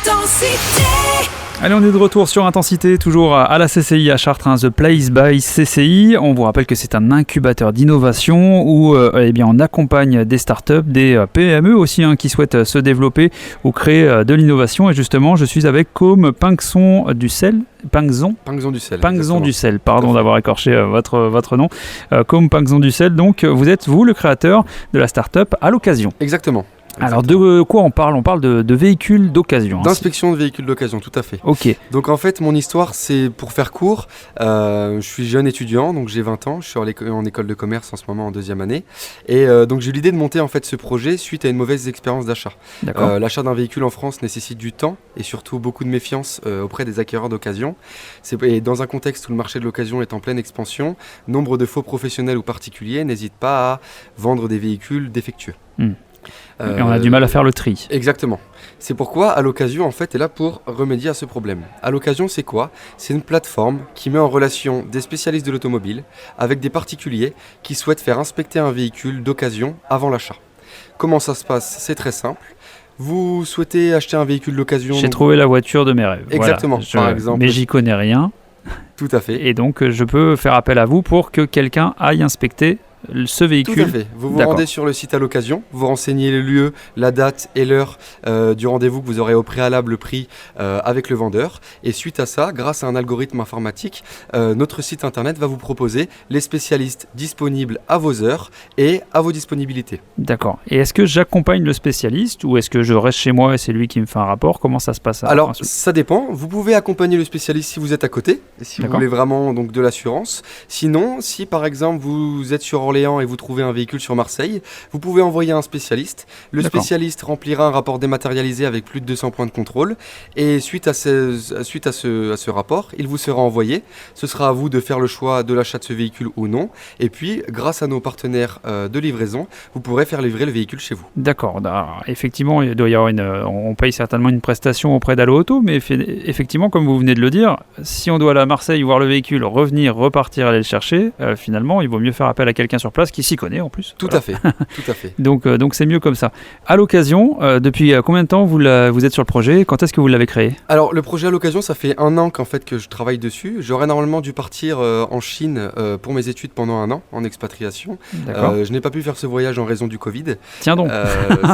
Intensité. Allez, on est de retour sur Intensité, toujours à la CCI à Chartres, The Place by CCI. On vous rappelle que c'est un incubateur d'innovation où on accompagne des startups, des PME aussi qui souhaitent se développer ou créer de l'innovation. Et justement, je suis avec Côme Pinxon du Sel. Pinxon du Sel, pardon d'avoir écorché votre nom. Côme Pinxon du Sel, donc vous êtes le créateur de la startup à l'occasion. Exactement. Alors de quoi on parle ? On parle de véhicules d'occasion. D'inspection de véhicules d'occasion, tout à fait. Ok. Donc en fait, mon histoire, c'est pour faire court. Je suis jeune étudiant, donc j'ai 20 ans. Je suis en école de commerce en ce moment, en deuxième année. Et donc j'ai eu l'idée de monter en fait ce projet suite à une mauvaise expérience d'achat. L'achat d'un véhicule en France nécessite du temps et surtout beaucoup de méfiance auprès des acquéreurs d'occasion. Et dans un contexte où le marché de l'occasion est en pleine expansion, nombre de faux professionnels ou particuliers n'hésitent pas à vendre des véhicules défectueux. Et on a du mal à faire le tri. Exactement. C'est pourquoi À l'occasion en fait est là pour remédier à ce problème. À l'occasion, c'est quoi ? C'est une plateforme qui met en relation des spécialistes de l'automobile avec des particuliers qui souhaitent faire inspecter un véhicule d'occasion avant l'achat. Comment ça se passe ? C'est très simple. Vous souhaitez acheter un véhicule d'occasion ? J'ai trouvé la voiture de mes rêves. Exactement, par exemple. Mais j'y connais rien. Tout à fait. Et donc je peux faire appel à vous pour que quelqu'un aille inspecter ce véhicule. Tout à fait. Vous vous rendez sur le site À l'occasion, vous renseignez le lieu, la date et l'heure du rendez-vous que vous aurez au préalable pris avec le vendeur. Et suite à ça, grâce à un algorithme informatique, notre site internet va vous proposer les spécialistes disponibles à vos heures et à vos disponibilités. D'accord. Et est-ce que j'accompagne le spécialiste ou est-ce que je reste chez moi et c'est lui qui me fait un rapport ? Comment ça se passe ? Alors, ça dépend. Vous pouvez accompagner le spécialiste si vous êtes à côté, si vous voulez vraiment donc, de l'assurance. Sinon, si par exemple vous êtes sur Orléans et vous trouvez un véhicule sur Marseille, vous pouvez envoyer un spécialiste. Le spécialiste remplira un rapport dématérialisé avec plus de 200 points de contrôle et suite à ce rapport, il vous sera envoyé. Ce sera à vous de faire le choix de l'achat de ce véhicule ou non. Et puis, grâce à nos partenaires de livraison, vous pourrez faire livrer le véhicule chez vous. D'accord. Alors, effectivement, il doit y avoir on paye certainement une prestation auprès d'Allo Auto, mais effectivement, comme vous venez de le dire, si on doit aller à Marseille voir le véhicule, revenir, repartir, aller le chercher, finalement, il vaut mieux faire appel à quelqu'un sur place qui s'y connaît en plus. Tout à fait. Donc c'est mieux comme ça. À l'occasion, depuis combien de temps vous êtes sur le projet ? Quand est-ce que vous l'avez créé ? Alors le projet À l'occasion, ça fait 1 an que je travaille dessus. J'aurais normalement dû partir en Chine pour mes études pendant 1 an en expatriation. Je n'ai pas pu faire ce voyage en raison du Covid. Tiens donc.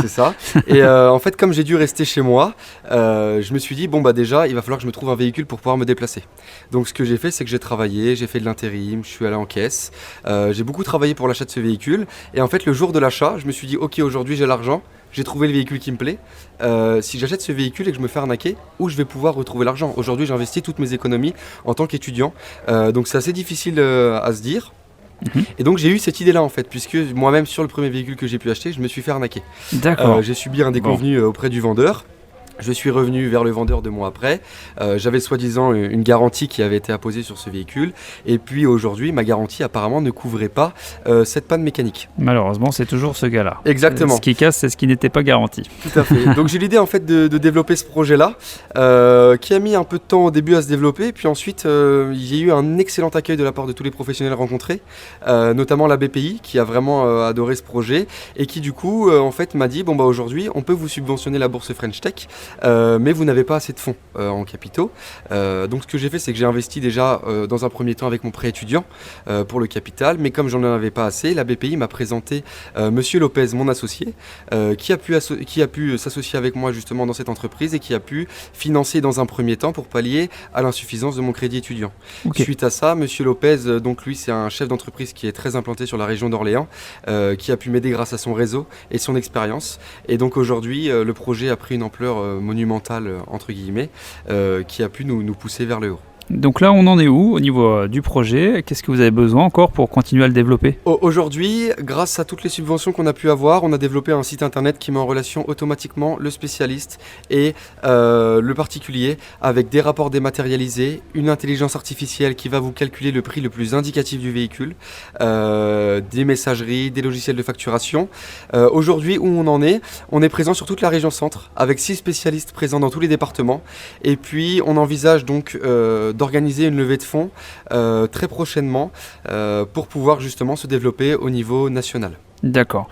C'est ça. Et en fait, comme j'ai dû rester chez moi, je me suis dit déjà, il va falloir que je me trouve un véhicule pour pouvoir me déplacer. Donc ce que j'ai fait, c'est que j'ai travaillé, j'ai fait de l'intérim, je suis allé en caisse. J'ai beaucoup travaillé pour l'achat de ce véhicule et en fait le jour de l'achat je me suis dit ok, aujourd'hui j'ai l'argent, j'ai trouvé le véhicule qui me plaît, si j'achète ce véhicule et que je me fais arnaquer, où je vais pouvoir retrouver l'argent ? Aujourd'hui j'investis toutes mes économies en tant qu'étudiant, donc c'est assez difficile à se dire. Et donc j'ai eu cette idée là en fait, puisque moi-même sur le premier véhicule que j'ai pu acheter, je me suis fait arnaquer. D'accord. J'ai subi un déconvenu auprès du vendeur. Je suis revenu vers le vendeur 2 mois après. J'avais soi-disant une garantie qui avait été apposée sur ce véhicule. Et puis aujourd'hui, ma garantie apparemment ne couvrait pas cette panne mécanique. Malheureusement, c'est toujours ce gars-là. Exactement. Ce qui casse, c'est ce qui n'était pas garanti. Tout à fait. Donc j'ai l'idée en fait de développer ce projet-là, qui a mis un peu de temps au début à se développer. Et puis ensuite, il y a eu un excellent accueil de la part de tous les professionnels rencontrés, notamment la BPI qui a vraiment adoré ce projet et qui du coup en fait m'a dit aujourd'hui, on peut vous subventionner la bourse French Tech. Mais vous n'avez pas assez de fonds en capitaux. Donc ce que j'ai fait, c'est que j'ai investi déjà dans un premier temps avec mon prêt étudiant pour le capital. Mais comme j'en avais pas assez, la BPI m'a présenté Monsieur Lopez, mon associé, qui a pu s'associer avec moi justement dans cette entreprise et qui a pu financer dans un premier temps pour pallier à l'insuffisance de mon crédit étudiant. Okay. Suite à ça, Monsieur Lopez, donc lui c'est un chef d'entreprise qui est très implanté sur la région d'Orléans, qui a pu m'aider grâce à son réseau et son expérience. Et donc aujourd'hui, le projet a pris une ampleur monumentale entre guillemets, qui a pu nous pousser vers le haut. Donc là, on en est où au niveau du projet ? Qu'est-ce que vous avez besoin encore pour continuer à le développer ? Aujourd'hui, grâce à toutes les subventions qu'on a pu avoir, on a développé un site internet qui met en relation automatiquement le spécialiste et le particulier avec des rapports dématérialisés, une intelligence artificielle qui va vous calculer le prix le plus indicatif du véhicule, des messageries, des logiciels de facturation. Aujourd'hui, où on est présent sur toute la région centre avec 6 spécialistes présents dans tous les départements et puis on envisage donc d'organiser une levée de fonds très prochainement pour pouvoir justement se développer au niveau national. D'accord.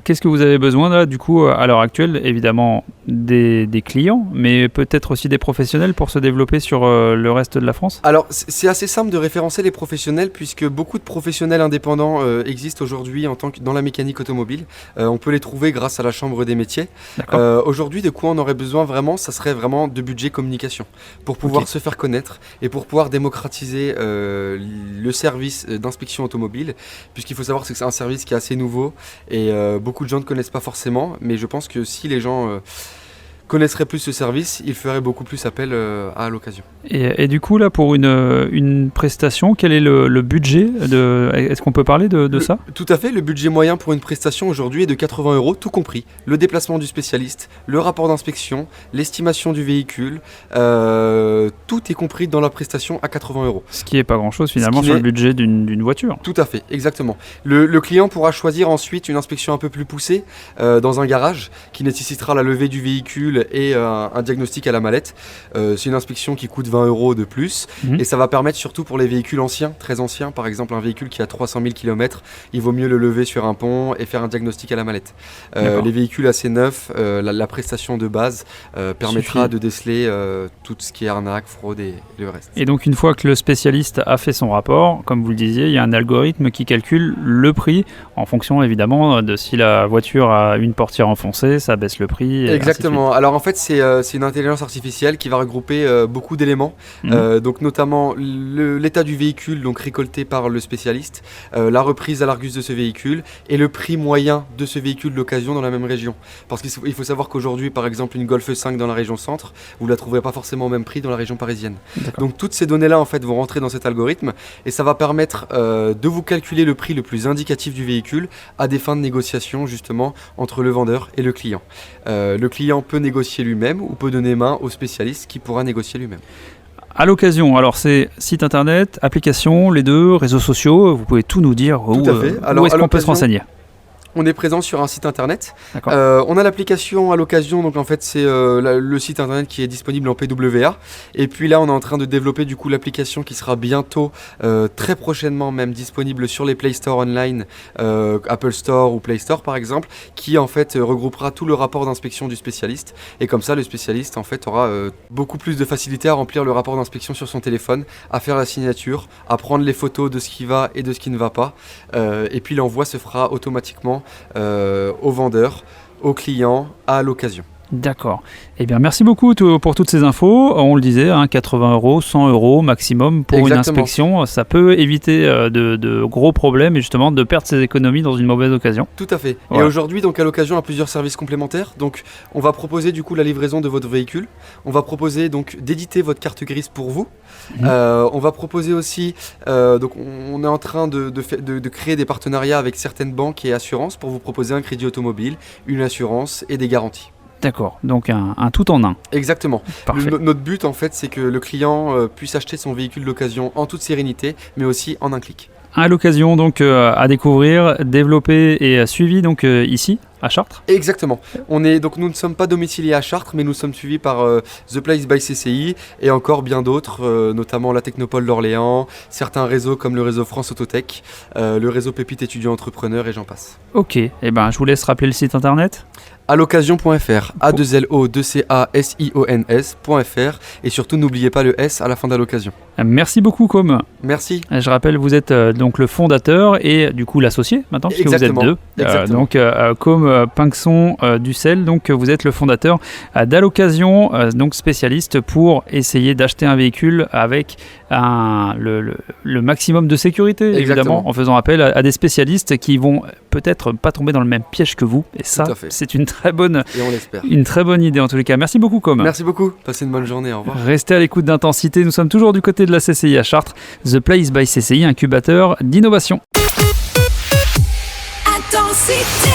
Qu'est-ce que vous avez besoin là, du coup, à l'heure actuelle ? Évidemment, des clients, mais peut-être aussi des professionnels pour se développer sur le reste de la France? Alors, c'est assez simple de référencer les professionnels puisque beaucoup de professionnels indépendants existent aujourd'hui dans la mécanique automobile. On peut les trouver grâce à la Chambre des métiers. Aujourd'hui, de quoi on aurait besoin vraiment, ça serait vraiment de budget communication pour pouvoir se faire connaître et pour pouvoir démocratiser le service d'inspection automobile, puisqu'il faut savoir que c'est un service qui est assez nouveau et beaucoup de gens ne connaissent pas forcément, mais je pense que si les gens connaisseraient plus ce service, ils feraient beaucoup plus appel à l'occasion. Et du coup, là, pour une prestation, quel est le budget Est-ce qu'on peut parler de ça? Tout à fait, le budget moyen pour une prestation aujourd'hui est de 80 €, tout compris. Le déplacement du spécialiste, le rapport d'inspection, l'estimation du véhicule, tout est compris dans la prestation à 80 €. Ce qui n'est pas grand-chose finalement sur le budget d'une voiture. Tout à fait, exactement. Le client pourra choisir ensuite une inspection un peu plus poussée dans un garage qui nécessitera la levée du véhicule et un diagnostic à la mallette. C'est une inspection qui coûte 20 € de plus et ça va permettre surtout pour les véhicules anciens, très anciens, par exemple un véhicule qui a 300 000 km, il vaut mieux le lever sur un pont et faire un diagnostic à la mallette. Les véhicules assez neufs, la prestation de base permettra de déceler tout ce qui est arnaque, fraude et le reste. Et donc une fois que le spécialiste a fait son rapport, comme vous le disiez, il y a un algorithme qui calcule le prix en fonction évidemment de si la voiture a une portière enfoncée, ça baisse le prix. Exactement. Alors en fait c'est une intelligence artificielle qui va regrouper beaucoup d'éléments, donc notamment l'état du véhicule donc récolté par le spécialiste, la reprise à l'Argus de ce véhicule et le prix moyen de ce véhicule d'occasion dans la même région. Parce qu'il faut savoir qu'aujourd'hui par exemple une Golf 5 dans la région centre, vous ne la trouverez pas forcément au même prix dans la région parisienne. Donc toutes ces données là en fait vont rentrer dans cet algorithme et ça va permettre de vous calculer le prix le plus indicatif du véhicule à des fins de négociation justement entre le vendeur et le client. Le client peut négocier lui-même ou peut donner main au spécialiste qui pourra négocier lui-même. À l'occasion, alors c'est site internet, application, les deux, réseaux sociaux, vous pouvez tout nous dire où est-ce qu'on peut se renseigner? On est présent sur un site internet. On a l'application à l'occasion, donc en fait c'est le site internet qui est disponible en PWA. Et puis là on est en train de développer du coup l'application qui sera bientôt, très prochainement même disponible sur les Play Store online, Apple Store ou Play Store par exemple, qui en fait regroupera tout le rapport d'inspection du spécialiste. Et comme ça le spécialiste en fait aura beaucoup plus de facilité à remplir le rapport d'inspection sur son téléphone, à faire la signature, à prendre les photos de ce qui va et de ce qui ne va pas. Et puis l'envoi se fera automatiquement au vendeur, au client, à l'occasion. D'accord. Eh bien, merci beaucoup pour toutes ces infos. On le disait, 80 €, 100 € maximum pour une inspection. Ça peut éviter de gros problèmes et justement de perdre ses économies dans une mauvaise occasion. Tout à fait. Ouais. Et aujourd'hui, donc à l'occasion, on a plusieurs services complémentaires. Donc, on va proposer du coup la livraison de votre véhicule. On va proposer donc d'éditer votre carte grise pour vous. On va proposer aussi, donc on est en train de créer des partenariats avec certaines banques et assurances pour vous proposer un crédit automobile, une assurance et des garanties. D'accord, donc un tout en un. Exactement. Notre but en fait c'est que le client puisse acheter son véhicule d'occasion en toute sérénité, mais aussi en un clic. À l'occasion donc à découvrir, développer et suivi donc ici à Chartres. Exactement. Nous ne sommes pas domiciliés à Chartres, mais nous sommes suivis par The Place by CCI et encore bien d'autres, notamment la Technopole d'Orléans, certains réseaux comme le réseau France Autotech, le réseau Pépite étudiants entrepreneurs et j'en passe. Ok, et ben je vous laisse rappeler le site internet. Aloccasion.fr, A2LO2CASIONS.fr et surtout n'oubliez pas le S à la fin d'Aloccasion. Merci beaucoup Com. Merci. Je rappelle, vous êtes donc le fondateur et du coup l'associé maintenant puisque Exactement. Vous êtes deux. Donc Com Pinxon Dussel, donc vous êtes le fondateur d'Aloccasion, donc spécialiste pour essayer d'acheter un véhicule avec le maximum de sécurité. Exactement. Évidemment, en faisant appel à des spécialistes qui vont peut-être pas tomber dans le même piège que vous. Et ça, c'est une très bonne idée en tous les cas. Merci beaucoup Com. Merci beaucoup, passez une bonne journée, au revoir. Restez à l'écoute d'Intensité, nous sommes toujours du côté de la CCI à Chartres, The Place by CCI, incubateur d'innovation. Intensité.